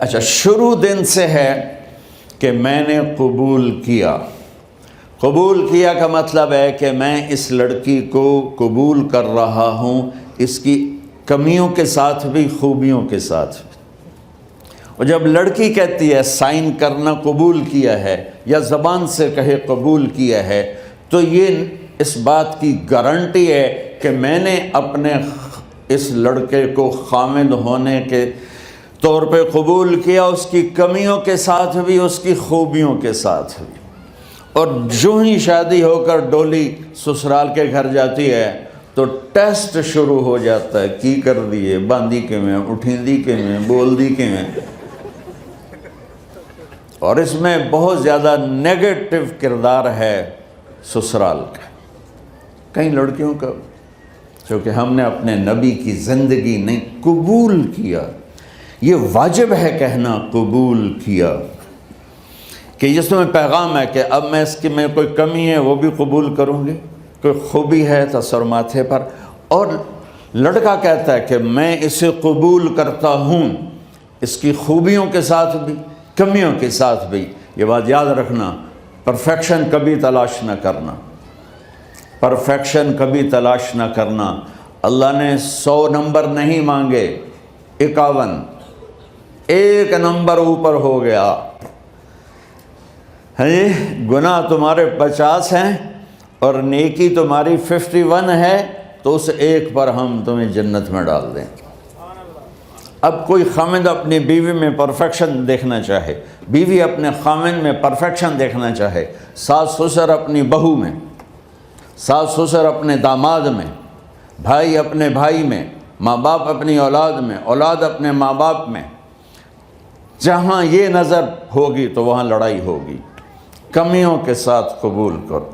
اچھا، شروع دن سے ہے کہ میں نے قبول کیا۔ قبول کیا کا مطلب ہے کہ میں اس لڑکی کو قبول کر رہا ہوں، اس کی کمیوں کے ساتھ بھی خوبیوں کے ساتھ بھی۔ اور جب لڑکی کہتی ہے سائن کرنا قبول کیا ہے، یا زبان سے کہے قبول کیا ہے، تو یہ اس بات کی گارنٹی ہے کہ میں نے اپنے اس لڑکے کو خامد ہونے کے طور پہ قبول کیا، اس کی کمیوں کے ساتھ بھی، اس کی خوبیوں کے ساتھ بھی۔ اور جو ہی شادی ہو کر ڈولی سسرال کے گھر جاتی ہے تو ٹیسٹ شروع ہو جاتا ہے، کی کر دیے، باندھی کے میں، اٹھیندی کے میں، بول دی کے میں۔ اور اس میں بہت زیادہ نیگیٹو کردار ہے سسرال کا، کئی لڑکیوں کا، کیونکہ ہم نے اپنے نبی کی زندگی نہیں قبول کیا۔ یہ واجب ہے کہنا قبول کیا، کہ جس میں پیغام ہے کہ اب میں اس کی میں کوئی کمی ہے وہ بھی قبول کروں گی، کوئی خوبی ہے تو سر ماتھے پر۔ اور لڑکا کہتا ہے کہ میں اسے قبول کرتا ہوں، اس کی خوبیوں کے ساتھ بھی، کمیوں کے ساتھ بھی۔ یہ بات یاد رکھنا، پرفیکشن کبھی تلاش نہ کرنا، پرفیکشن کبھی تلاش نہ کرنا۔ اللہ نے 100 نمبر نہیں مانگے، 51، ایک نمبر اوپر ہو گیا۔ گناہ تمہارے 50 ہیں اور نیکی تمہاری 51 ہے، تو اس ایک پر ہم تمہیں جنت میں ڈال دیں۔ اب کوئی خامند اپنی بیوی میں پرفیکشن دیکھنا چاہے، بیوی اپنے خامند میں پرفیکشن دیکھنا چاہے، ساس سسر اپنی بہو میں، ساس سسر اپنے داماد میں، بھائی اپنے بھائی میں، ماں باپ اپنی اولاد میں، اولاد اپنے ماں باپ میں، جہاں یہ نظر ہوگی تو وہاں لڑائی ہوگی۔ کمیوں کے ساتھ قبول کرو۔